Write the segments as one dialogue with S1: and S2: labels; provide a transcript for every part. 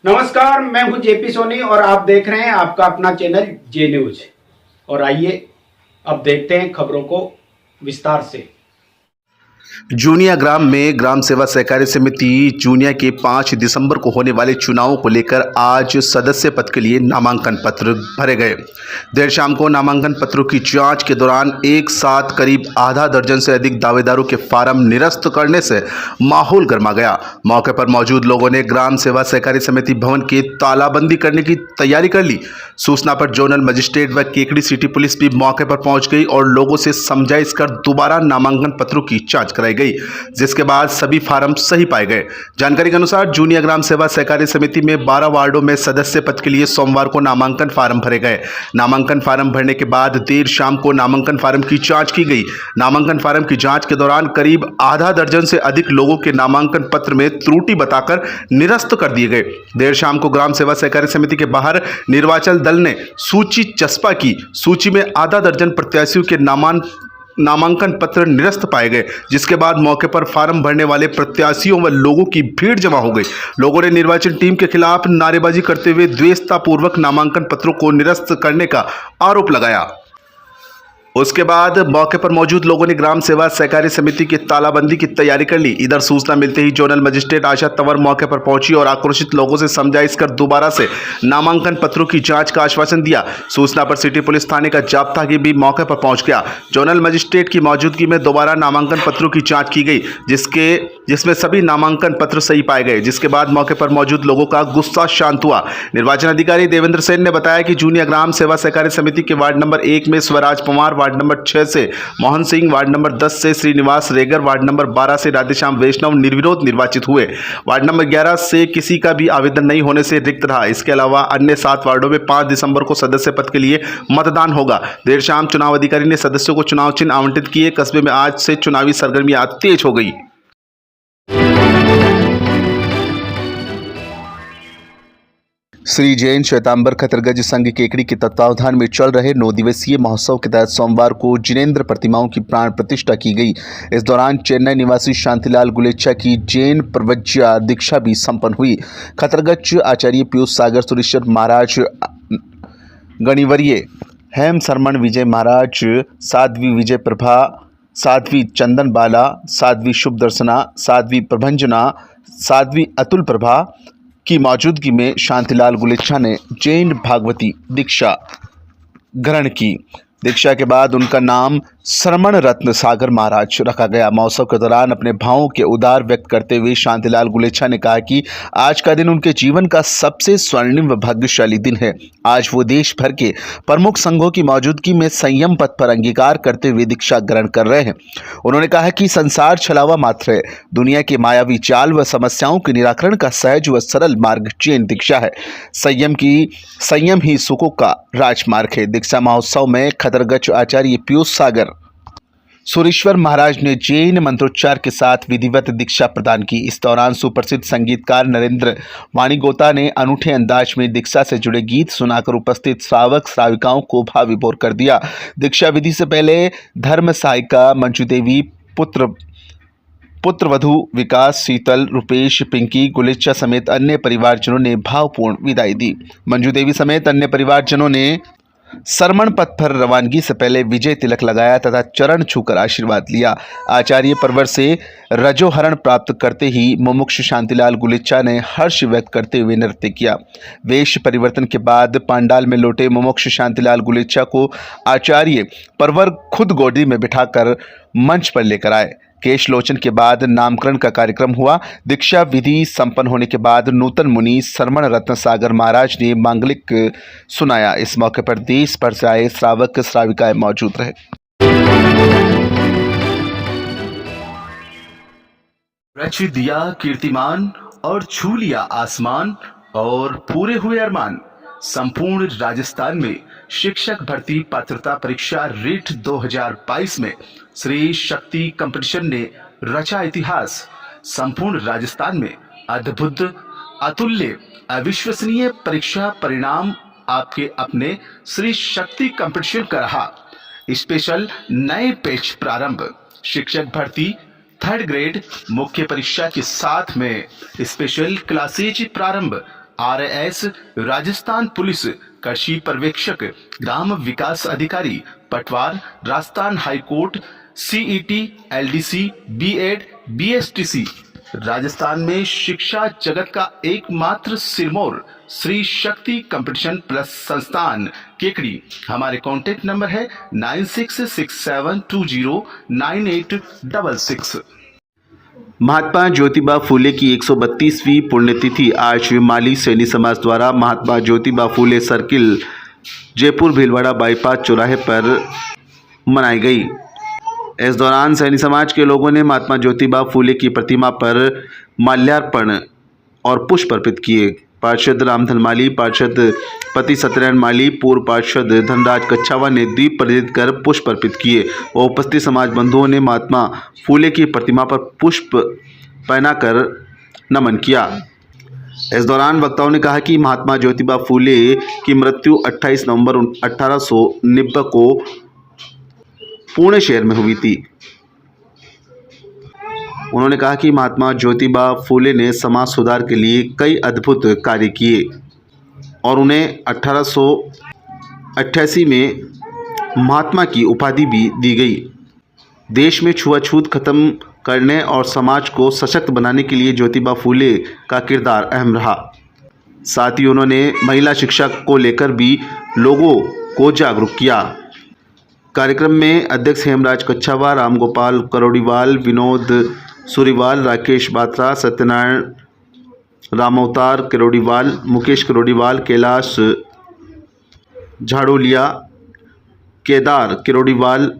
S1: नमस्कार, मैं हूं जेपी सोनी और आप देख रहे हैं आपका अपना चैनल जे न्यूज। और आइए अब देखते हैं खबरों को विस्तार से।
S2: जूनिया ग्राम में ग्राम सेवा सहकारी समिति जूनिया के 5 दिसंबर को होने वाले चुनावों को लेकर आज सदस्य पद के लिए नामांकन पत्र भरे गए। देर शाम को नामांकन पत्रों की जांच के दौरान एक साथ करीब आधा दर्जन से अधिक दावेदारों के फार्म निरस्त करने से माहौल गर्मा गया। मौके पर मौजूद लोगों ने ग्राम सेवा सहकारी समिति भवन की तालाबंदी करने की तैयारी कर ली। सूचना पर जोनल मजिस्ट्रेट व केकड़ी सिटी पुलिस भी मौके पर पहुंच गई और लोगों से समझाइश कर दोबारा नामांकन पत्रों की जांच कराई गई, जिसके बाद सभी फार्म सही पाए गए। जानकारी के अनुसार जूनिया ग्राम सेवा सहकारी समिति में 12 वार्डों में सदस्य पद के लिए सोमवार को नामांकन फार्म भरे गए। नामांकन फार्म भरने के बाद देर शाम को नामांकन फार्म की जांच की गई। नामांकन फार्म की जांच के दौरान करीब आधा दर्जन से अधिक लोगों के नामांकन पत्र में त्रुटि बताकर निरस्त कर दिए गए। देर शाम को ग्राम सेवा सहकारी समिति के बाहर निर्वाचन दल ने सूची चस्पा की। सूची में आधा दर्जन प्रत्याशियों के नामांकन पत्र निरस्त पाए गए, जिसके बाद मौके पर फार्म भरने वाले प्रत्याशियों व लोगों की भीड़ जमा हो गई। लोगों ने निर्वाचन टीम के खिलाफ नारेबाजी करते हुए द्वेषतापूर्वक नामांकन पत्रों को निरस्त करने का आरोप लगाया। उसके बाद मौके पर मौजूद लोगों ने ग्राम सेवा सहकारी समिति की तालाबंदी की तैयारी कर ली। इधर सूचना मिलते ही जोनल मजिस्ट्रेट आशा तंवर मौके पर पहुंची और आक्रोशित लोगों से समझाइश कर दोबारा से नामांकन पत्रों की जांच का आश्वासन दिया। सूचना पर सिटी पुलिस थाने का जाब्ता भी मौके पर पहुंच गया। जोनल मजिस्ट्रेट की मौजूदगी में दोबारा नामांकन पत्रों की जाँच की गई, जिसमें सभी नामांकन पत्र सही पाए गए, जिसके बाद मौके पर मौजूद लोगों का गुस्सा शांत हुआ। निर्वाचन अधिकारी देवेंद्र सेन ने बताया कि जूनिया ग्राम सेवा सहकारी समिति के वार्ड नंबर 1 में स्वराज पवार, वार्ड नंबर 6 से मोहन सिंह, वार्ड नंबर 10 से श्रीनिवास रेगर, वार्ड नंबर 12 से राधेश्याम वैष्णव निर्विरोध निर्वाचित हुए। वार्ड नंबर 11 से किसी का भी आवेदन नहीं होने से रिक्त रहा। इसके अलावा अन्य 7 वार्डों में 5 दिसंबर को सदस्य पद के लिए मतदान होगा। देर शाम चुनाव अधिकारी ने सदस्यों को चुनाव चिन्ह आवंटित किए। कस्बे में आज से चुनावी सरगर्मियां तेज हो गई। श्री जैन श्वेतांबर खतरगज संघ केकड़ी के तत्वावधान में चल रहे 9 दिवसीय महोत्सव के तहत सोमवार को जिनेंद्र प्रतिमाओं की प्राण प्रतिष्ठा की गई। इस दौरान चेन्नई निवासी शांतिलाल गुलेच्छा की जैन प्रवज्या दीक्षा भी संपन्न हुई। खतरगज आचार्य पीयूष सागर सुरेश्वर महाराज गणिवर्य, हेम शरमण विजय महाराज, साध्वी विजय प्रभा, साध्वी चंदन बाला, साध्वी शुभ दर्शना, साध्वी प्रभंजना, साध्वी अतुल प्रभा की मौजूदगी में शांतिलाल गुलेच्छा ने जैन भागवती दीक्षा ग्रहण की। दीक्षा के बाद उनका नाम शरमण रत्न सागर महाराज रखा गया। महोत्सव के दौरान अपने भावों के उदार व्यक्त करते हुए शांतिलाल गुलेच्छा ने कहा कि आज का दिन उनके जीवन का सबसे स्वर्णिम व भाग्यशाली दिन है। आज वो देश भर के प्रमुख संघों की मौजूदगी में संयम पथ पर अंगीकार करते हुए दीक्षा ग्रहण कर रहे हैं। उन्होंने कहा कि संसार छलावा मात्र है, दुनिया के मायावी जाल व समस्याओं के निराकरण का सहज व सरल मार्ग जैन दीक्षा है। संयम ही सुखों का राजमार्ग है। दीक्षा महोत्सव में खतरगज आचार्य पीयूष सागर सुरेश्वर महाराज ने जैन मंत्रोच्चार के साथ विधिवत दीक्षा प्रदान की। इस दौरान सुप्रसिद्ध संगीतकार नरेंद्र वाणीगोता ने अनूठे अंदाज में दीक्षा से जुड़े गीत सुनाकर उपस्थित श्रावक श्राविकाओं को भावविभोर कर दिया। दीक्षा विधि से पहले धर्म सहायिका मंजू देवी, पुत्रवधू विकास, शीतल, रुपेश, पिंकी गुलेच्छा समेत अन्य परिवारजनों ने भावपूर्ण विदाई दी। मंजू देवी समेत अन्य परिवारजनों ने सरमण पथ पर रवानगी से पहले विजय तिलक लगाया तथा चरण छूकर आशीर्वाद लिया। आचार्य परवर से रजोहरण प्राप्त करते ही मुमुक्ष शांतिलाल गुलेच्छा ने हर्ष व्यक्त करते हुए नृत्य किया। वेश परिवर्तन के बाद पंडाल में लौटे मुमुक्ष शांतिलाल गुलेच्छा को आचार्य परवर खुद गोदी में बिठाकर मंच पर लेकर आए। केश लोचन के बाद नामकरण का कार्यक्रम हुआ। दीक्षा विधि संपन्न होने के बाद नूतन मुनि शरमण रत्न सागर महाराज ने मांगलिक सुनाया। इस मौके पर देश भर से आए श्रावक श्राविकाएं मौजूद रहे। रच दिया कीर्तिमान और छू लिया आसमान और पूरे हुए अरमान। संपूर्ण राजस्थान में शिक्षक भर्ती पात्रता परीक्षा रीट 2022 में श्री शक्ति कंपटीशन ने रचा इतिहास। संपूर्ण राजस्थान में अद्भुत, अतुल्य, अविश्वसनीय परीक्षा परिणाम आपके अपने श्री शक्ति कंपटीशन का रहा। स्पेशल नए बैच प्रारंभ। शिक्षक भर्ती 3rd ग्रेड मुख्य परीक्षा के साथ में स्पेशल क्लासेज प्रारंभ। RAS, राजस्थान पुलिस, कृषि पर्यवेक्षक, ग्राम विकास अधिकारी, पटवार, Rajasthan high court, CET, LDC, B.Ed, BSTC। Rajasthan में शिक्षा जगत का एकमात्र सिरमौर श्री शक्ति कंपटीशन प्लस संस्थान केकड़ी। हमारे कांटेक्ट नंबर है 9667209866। महात्मा ज्योतिबा फूले की 132वीं पुण्यतिथि आज माली सैनी समाज द्वारा महात्मा ज्योतिबा फूले सर्किल, जयपुर भीलवाड़ा बाईपास चौराहे पर मनाई गई। इस दौरान सैनी समाज के लोगों ने महात्मा ज्योतिबा फूले की प्रतिमा पर माल्यार्पण और पुष्प अर्पित किए। पार्षद रामधन माली, पार्षद पति सत्यनारायण माली, पूर्व पार्षद धनराज कच्छावा ने दीप प्रज्वलित कर पुष्प अर्पित किए और उपस्थित समाज बंधुओं ने महात्मा फूले की प्रतिमा पर पुष्प पहनाकर नमन किया। इस दौरान वक्ताओं ने कहा कि महात्मा ज्योतिबा फूले की मृत्यु 28 नवंबर 1890 को पुणे शहर में हुई थी। उन्होंने कहा कि महात्मा ज्योतिबा फूले ने समाज सुधार के लिए कई अद्भुत कार्य किए और उन्हें 1888 में महात्मा की उपाधि भी दी गई। देश में छुआछूत खत्म करने और समाज को सशक्त बनाने के लिए ज्योतिबा फूले का किरदार अहम रहा। साथ ही उन्होंने महिला शिक्षा को लेकर भी लोगों को जागरूक किया। कार्यक्रम में अध्यक्ष हेमराज कच्छावा, रामगोपाल करोड़ीवाल, विनोद सूरीवाल, राकेश बात्रा, सत्यनारायण रामअवतार करोड़ीवाल, मुकेश करोड़ीवाल, कैलाश झाड़ोलिया, केदार करोड़ीवाल,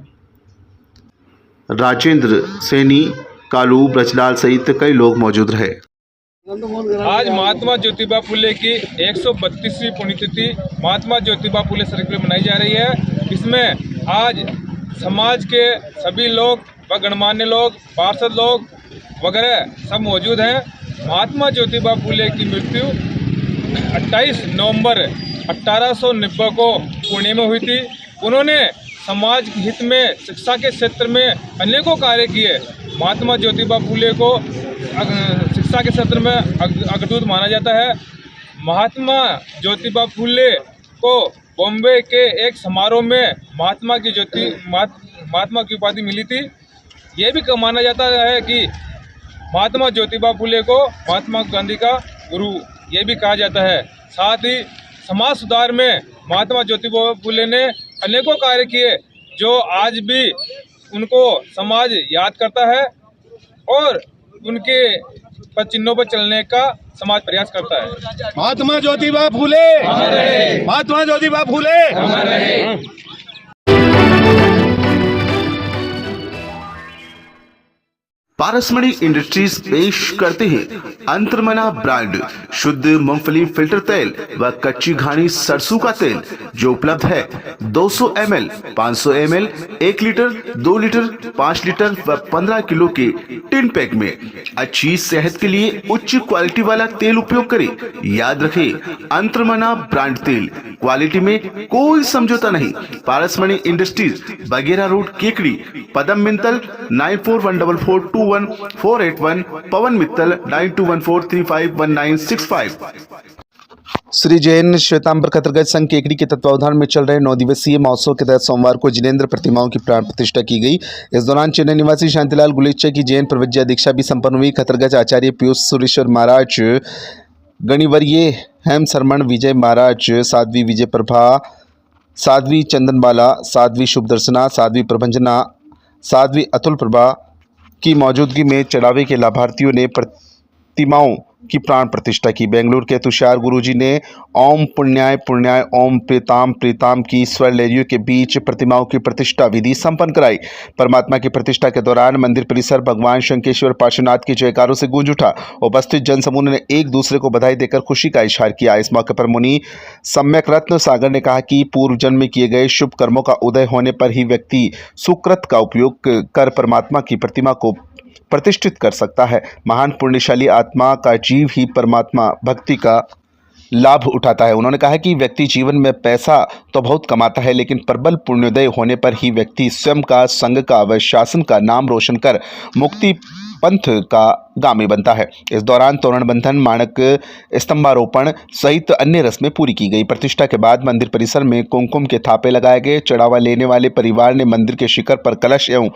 S2: राजेंद्र सैनी, कालू ब्रजलाल सहित कई लोग मौजूद रहे।
S3: आज महात्मा ज्योतिबा फूले की 132वीं पुण्यतिथि महात्मा ज्योतिबा फूले सर्किल में मनाई जा रही है। इसमें आज समाज के सभी लोग व गणमान्य लोग, पार्षद लोग वगैरह सब मौजूद हैं। महात्मा ज्योतिबा फूले की मृत्यु 28 नवंबर 1890 को पुणे में हुई थी। उन्होंने समाज के हित में, शिक्षा के क्षेत्र में अनेकों कार्य किए। महात्मा ज्योतिबा फूले को शिक्षा के क्षेत्र में अग्रदूत माना जाता है। महात्मा ज्योतिबा फूले को बॉम्बे के एक समारोह में महात्मा की उपाधि मिली थी। ये भी माना जाता है कि महात्मा ज्योतिबा फूले को महात्मा गांधी का गुरु ये भी कहा जाता है। साथ ही समाज सुधार में महात्मा ज्योतिबा फूले ने अनेकों कार्य किए जो आज भी उनको समाज याद करता है और उनके चिन्हों पर चलने का समाज प्रयास करता है।
S4: महात्मा ज्योतिबा फूले, महात्मा ज्योतिबा फूले।
S2: पारसमणि इंडस्ट्रीज पेश करते हैं अंतर्मना ब्रांड शुद्ध मूंगफली फिल्टर तेल व कच्ची घानी सरसों का तेल जो उपलब्ध है 200 ml, 500 ml, 1 litre, 2 litre, 5 litre व 15 किलो के टिन पैक में। अच्छी सेहत के लिए उच्च क्वालिटी वाला तेल उपयोग करें। याद रखें, अंतर्मना ब्रांड तेल, क्वालिटी में कोई समझौता नहीं। पारसमणि इंडस्ट्रीज, बगेरा रोड, केकड़ी। पदम मित्तल 9414421481, पवन मित्तल 9214351965।
S5: श्री जैन श्वेतांबर खतरगज संघ केकड़ी के तत्वावधान में चल रहे 9 दिवसीय महोत्सव के तहत सोमवार को जिनेंद्र प्रतिमाओं की प्राण प्रतिष्ठा की गई। इस दौरान चेन्नई निवासी शांतिलाल गुलेच्चा की जैन प्रवज्या दीक्षा भी संपन्न हुई। खतरगज आचार्य पीयूष सुरेश्वर महाराज, गणिवर्य हेम शरमण विजय महाराज, साध्वी विजय प्रभा, साध्वी चंदनबाला, साध्वी शुभदर्शना, साध्वी प्रभंजना, साध्वी अतुल प्रभा की मौजूदगी में चढ़ावे के लाभार्थियों ने प्रतिमाओं की प्राण प्रतिष्ठा की। बेंगलुरु के तुषार गुरुजी ने ओम पुण्याय पुण्याय ओम प्रीताम प्रीताम की स्वर लहरियों के बीच प्रतिमाओं की प्रतिष्ठा विधि संपन्न कराई। परमात्मा की प्रतिष्ठा के दौरान मंदिर परिसर भगवान शंकेश्वर पार्श्वनाथ के जयकारों से गूंज उठा। उपस्थित जनसमूह ने एक दूसरे को बधाई देकर खुशी का इजहार किया। इस मौके पर मुनि सम्यक रत्न सागर ने कहा कि पूर्व जन्म में किए गए शुभ कर्मों का उदय होने पर ही व्यक्ति सुकृत का उपयोग कर परमात्मा की प्रतिमा को प्रतिष्ठित कर सकता है। महान पुण्यशाली आत्मा का जीव ही परमात्मा भक्ति का लाभ उठाता है। उन्होंने कहा कि व्यक्ति जीवन में पैसा तो बहुत कमाता है, लेकिन प्रबल पुण्योदय होने पर ही व्यक्ति स्वयं का, संघ का व शासन का नाम रोशन कर मुक्ति पंथ का गामी बनता है। इस दौरान तोरण बंधन, माणक स्तंभारोपण सहित अन्य रस्में पूरी की गई। प्रतिष्ठा के बाद मंदिर परिसर में कुमकुम के थापे लगाए गए। चढ़ावा लेने वाले परिवार ने मंदिर के शिखर पर कलश एवं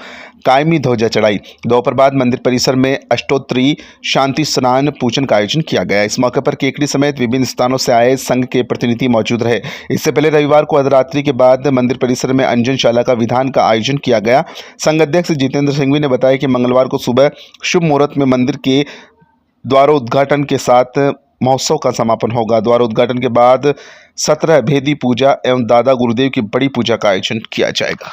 S5: कायमी ध्वजा चढ़ाई। दोपहर बाद मंदिर परिसर में अष्टोत्तरी शांति स्नान पूजन का आयोजन किया गया। इस मौके पर केकड़ी समेत विभिन्न स्थानों से आए संघ के प्रतिनिधि मौजूद रहे। इससे पहले रविवार को अर्धरात्रि के बाद मंदिर परिसर में अंजनशाला का विधान का आयोजन किया गया। संघ अध्यक्ष जितेंद्र सिंघवी ने बताया कि मंगलवार को सुबह शुभ मुहूर्त में मंदिर के द्वारोद्घाटन के साथ महोत्सव का समापन होगा। द्वारोद्घाटन के बाद 17 भेदी पूजा एवं दादा गुरुदेव की बड़ी पूजा का आयोजन किया जाएगा।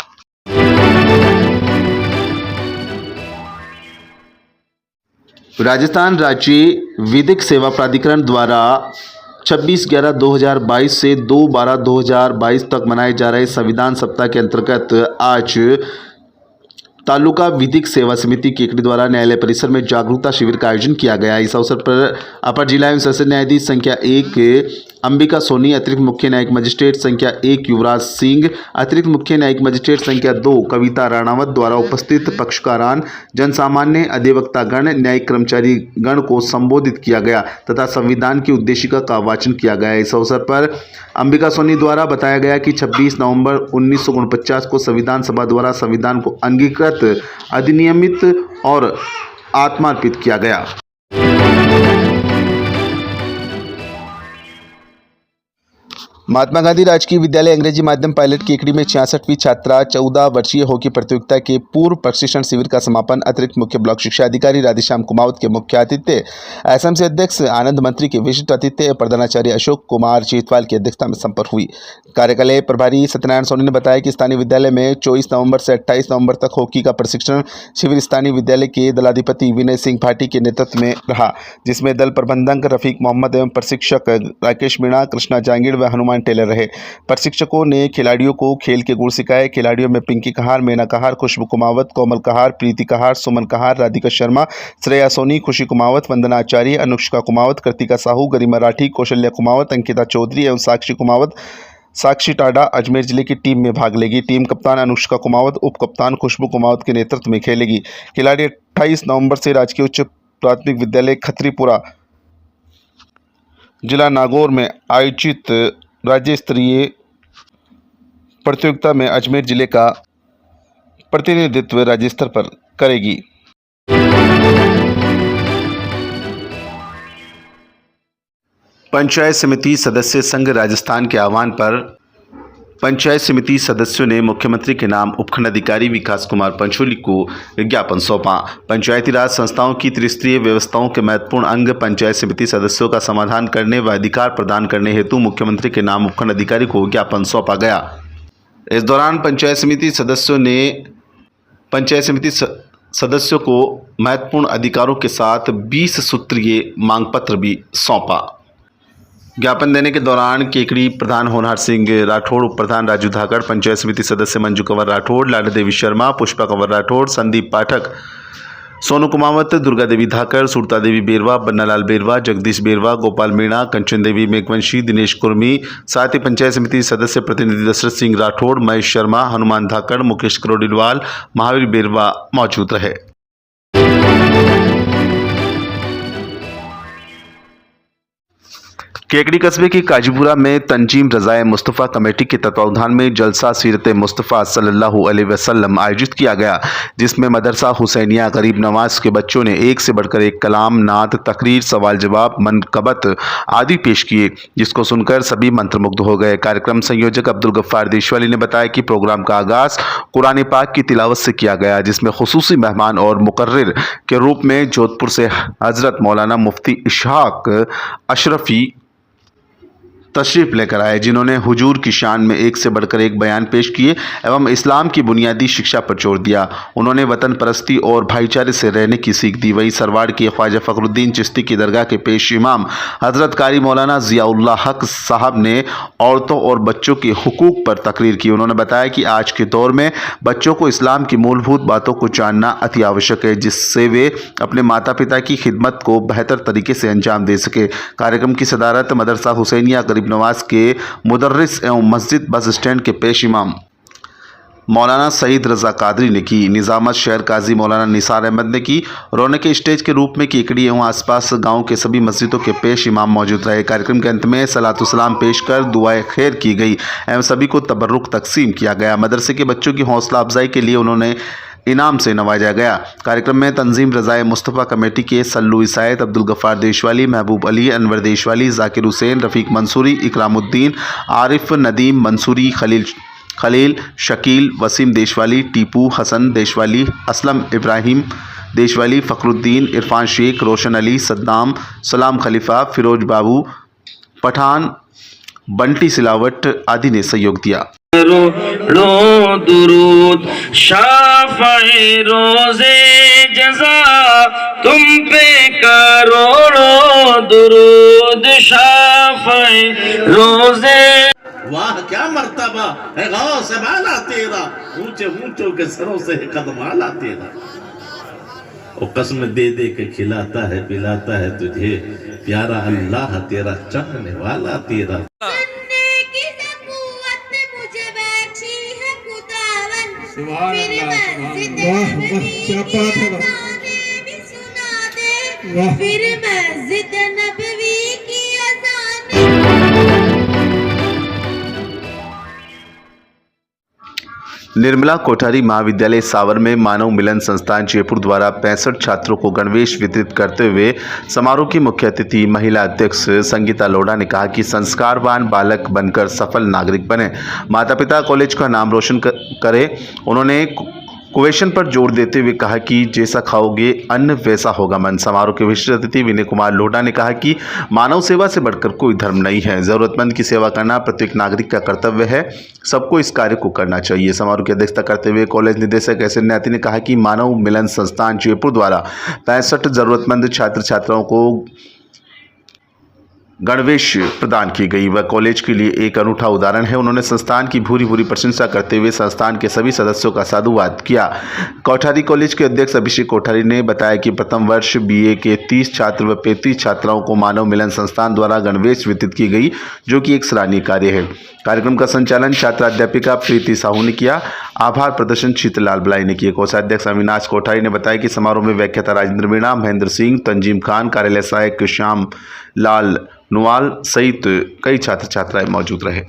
S2: राजस्थान राज्य विधिक सेवा प्राधिकरण द्वारा 26/11/2022 से 2/12/2022 तक मनाए जा रहे संविधान सप्ताह के अंतर्गत आज तालुका विधिक सेवा समिति केकड़ी द्वारा न्यायालय परिसर में जागरूकता शिविर का आयोजन किया गया। इस अवसर पर अपर जिला एवं सत्र न्यायाधीश संख्या 1 अंबिका सोनी, अतिरिक्त मुख्य न्यायिक मजिस्ट्रेट संख्या 1 युवराज सिंह, अतिरिक्त मुख्य न्यायिक मजिस्ट्रेट संख्या 2 कविता राणावत द्वारा उपस्थित पक्षकारान, जनसामान्य, अधिवक्तागण, न्यायिक कर्मचारी गण को संबोधित किया गया तथा संविधान की उद्देशिका का वाचन किया गया। इस अवसर पर अंबिका सोनी द्वारा बताया गया कि 26 नवंबर 1949 को संविधान सभा द्वारा संविधान को अंगीकृत, अधिनियमित और आत्मार्पित किया गया।
S5: महात्मा गांधी राजकीय विद्यालय अंग्रेजी माध्यम पायलट केकड़ी में 66वीं छात्रा 14 वर्षीय हॉकी प्रतियोगिता के पूर्व प्रशिक्षण शिविर का समापन अतिरिक्त मुख्य ब्लॉक शिक्षा अधिकारी राधेश्याम कुमावत के मुख्य आतिथ्य, एसएमसी अध्यक्ष आनंद मंत्री के विशिष्ट आतिथ्य, प्रधानाचार्य अशोक कुमार चेतवाल की अध्यक्षता में संपन्न हुई। कार्यकाल प्रभारी सत्यनारायण सोनी ने बताया कि स्थानीय विद्यालय में 24 नवंबर से 28 नवंबर तक हॉकी का प्रशिक्षण शिविर स्थानीय विद्यालय के दलाधिपति विनय सिंह भाटी के नेतृत्व में रहा, जिसमें दल प्रबंधक रफीक मोहम्मद एवं प्रशिक्षक राकेश मीणा, कृष्णा जांगीड़ व हनुमान टेलर रहे। प्रशिक्षकों ने खिलाड़ियों को खेल के गुण सिखाए। खिलाड़ियों में पिंकी कहार, मेना कहार, खुशबू कुमावत, कोमल कहार, प्रीति कहार, सुमन कहार, राधिका शर्मा, श्रेया सोनी, खुशी कुमावत, वंदना आचार्य, अनुष्का कुमावत, कृतिका साहू, गरिमा राठी, कौशल्या कुमावत, अंकिता चौधरी एवं साक्षी कुमावत, साक्षी टाडा अजमेर जिले की टीम में भाग लेगी। टीम कप्तान अनुष्का कुमावत, उप कप्तान खुशबू कुमावत के नेतृत्व में खेलेगी। खिलाड़ी 28 नवंबर से राजकीय उच्च प्राथमिक विद्यालय खत्रीपुरा जिला नागौर में आयोजित राज्य स्तरीय प्रतियोगिता में अजमेर जिले का प्रतिनिधित्व राज्य स्तर पर करेगी।
S2: पंचायत समिति सदस्य संघ राजस्थान के आह्वान पर पंचायत समिति सदस्यों ने मुख्यमंत्री के नाम उपखंड अधिकारी विकास कुमार पंचोली को ज्ञापन सौंपा। पंचायती राज संस्थाओं की त्रिस्तरीय व्यवस्थाओं के महत्वपूर्ण अंग पंचायत समिति सदस्यों का समाधान करने व अधिकार प्रदान करने हेतु मुख्यमंत्री के नाम उपखंड अधिकारी को ज्ञापन सौंपा गया। इस दौरान पंचायत समिति सदस्यों ने पंचायत समिति सदस्यों को महत्वपूर्ण अधिकारों के साथ 20 सूत्रीय मांग पत्र भी सौंपा। ज्ञापन देने के दौरान केकड़ी प्रधान होनहार सिंह राठौड़, उप प्रधान राजू धाकड़, पंचायत समिति सदस्य मंजू कंवर राठौड़, लाडा देवी शर्मा, पुष्पा कंवर राठौड़, संदीप पाठक, सोनू कुमावत, दुर्गा देवी धाकड़, सुरता देवी बेरवा, बन्नालाल बेरवा, जगदीश बेरवा, गोपाल मीणा, कंचन देवी मेघवंशी, दिनेश कुर्मी, साथ ही पंचायत समिति सदस्य प्रतिनिधि दशरथ सिंह राठौड़, महेश शर्मा, हनुमान धाकड़, मुकेश करोड़ीवाल, महावीर बेरवा मौजूद रहे। केकड़ी कस्बे की काजीपुरा में तंजीम रज़ाए मुस्तफ़ा कमेटी के तत्वावधान में जलसा सीरत मुस्तफ़ा सल्लल्लाहु अलैहि वसल्लम आयोजित किया गया, जिसमें मदरसा हुसैनिया गरीब नवाज के बच्चों ने एक से बढ़कर एक कलाम, नात, तकरीर, सवाल जवाब, मनकबत आदि पेश किए, जिसको सुनकर सभी मंत्रमुग्ध हो गए। कार्यक्रम संयोजक अब्दुल गफ्फार देशवाली ने बताया कि प्रोग्राम का आगाज कुरान पाक की तिलावत से किया गया, जिसमें खुसूसी मेहमान और मुकर्रिर के रूप में जोधपुर से हजरत मौलाना मुफ्ती इशहाक अशरफी तशरीफ लेकर आए, जिन्होंने हुजूर की शान में एक से बढ़कर एक बयान पेश किए एवं इस्लाम की बुनियादी शिक्षा पर जोर दिया। उन्होंने वतन परस्ती और भाईचारे से रहने की सीख दी। वहीं सरवाड़ के ख्वाजा फखरुद्दीन चिश्ती की दरगाह के पेश इमाम हजरत कारी मौलाना जियाउल्लाह हक साहब ने औरतों और बच्चों के हुकूक पर तकरीर की। उन्होंने बताया कि आज के दौर में बच्चों को इस्लाम की मूलभूत बातों को जानना अति आवश्यक है, जिससे वे अपने माता पिता की खिदमत को बेहतर तरीके से अंजाम दे सके। कार्यक्रम की सदारत मदरसा हुसैनिया गरीब नवाज के मुदर्रिस एवं मस्जिद बस स्टैंड के पेश इमाम मौलाना सईद रजा कादरी ने की, निजामत शहर काजी मौलाना निसार अहमद ने की। रौनक स्टेज के रूप में केकड़ी एवं आसपास गांव के सभी मस्जिदों के पेश इमाम मौजूद रहे। कार्यक्रम के अंत में सलातुसलाम पेश कर दुआए खैर की गई एवं सभी को तबर्रुक तकसीम किया गया। मदरसे के बच्चों की हौसला अफजाई के लिए उन्होंने इनाम से नवाजा गया। कार्यक्रम में तंजीम रज़ाए मुस्तफ़ा कमेटी के सल्लू इसायत, अब्दुल गफ़ार देशवाली, महबूब अली, अनवर देशवाली, जाकिर हुसैन, रफ़ीक मंसूरी, इकरामुद्दीन, आरिफ, नदीम मंसूरी, खलील, शकील, वसीम देशवाली, टीपू, हसन देशवाली, असलम इब्राहिम देशवाली, फ़खरुद्दीन, इरफान शेख, रोशन अली, सद्दाम, सलाम खलीफा, फिरोज बाबू पठान, बंटी सिलावट आदि ने सहयोग दिया।
S6: करोड़ों दुरूद शाफ़ए रोज़े जज़ा तुम पे, करोड़ों दुरूद शाफ़ए रोज़े।
S7: वाह क्या मर्तबा है गौस बाला तेरा, ऊंचे ऊंचों के सरों से कदम आला तेरा। और कसम दे दे के खिलाता है पिलाता है तुझे, प्यारा अल्लाह तेरा चाहने वाला तेरा।
S8: फिर मस्जिद नबवी की अज़ान।
S2: निर्मला कोठारी महाविद्यालय सावर में मानव मिलन संस्थान जयपुर द्वारा 65 छात्रों को गणवेश वितरित करते हुए समारोह की मुख्य अतिथि महिला अध्यक्ष संगीता लोढ़ा ने कहा कि संस्कारवान बालक बनकर सफल नागरिक बने, माता पिता कॉलेज का नाम रोशन करें। उन्होंने कुवेशन पर जोर देते हुए कहा कि जैसा खाओगे अन्न वैसा होगा मन। समारोह के विशिष्ट अतिथि विनय कुमार लोढ़ा ने कहा कि मानव सेवा से बढ़कर कोई धर्म नहीं है, ज़रूरतमंद की सेवा करना प्रत्येक नागरिक का कर्तव्य है, सबको इस कार्य को करना चाहिए। समारोह की अध्यक्षता करते हुए कॉलेज निदेशक एस एन न्याती ने कहा कि मानव मिलन संस्थान जयपुर द्वारा 65 ज़रूरतमंद छात्र छात्राओं को गणवेश प्रदान की गई, वह कॉलेज के लिए एक अनूठा उदाहरण है। उन्होंने संस्थान की भूरी प्रशंसा करते हुए संस्थान के सभी सदस्यों का साधुवाद किया। कोठारी कॉलेज के अध्यक्ष अभिषेक कोठारी ने बताया कि प्रथम वर्ष बीए के 30 छात्र व 35 छात्राओं को मानव मिलन संस्थान द्वारा गणवेश वितरित की गई, जो कि एक सराहनीय कार्य है। कार्यक्रम का संचालन छात्रा अध्यापिका प्रीति साहू ने किया। आभार प्रदर्शन शीतलाल बलाई ने किए। कोषाध्यक्ष अविनाश कोठारी ने बताया कि समारोह में व्याख्याता राजेंद्र मीणा, महेंद्र सिंह, तंजीम खान, कार्यालय सहायक श्याम लाल नुआल सहित कई छात्र छात्राएं मौजूद रहे।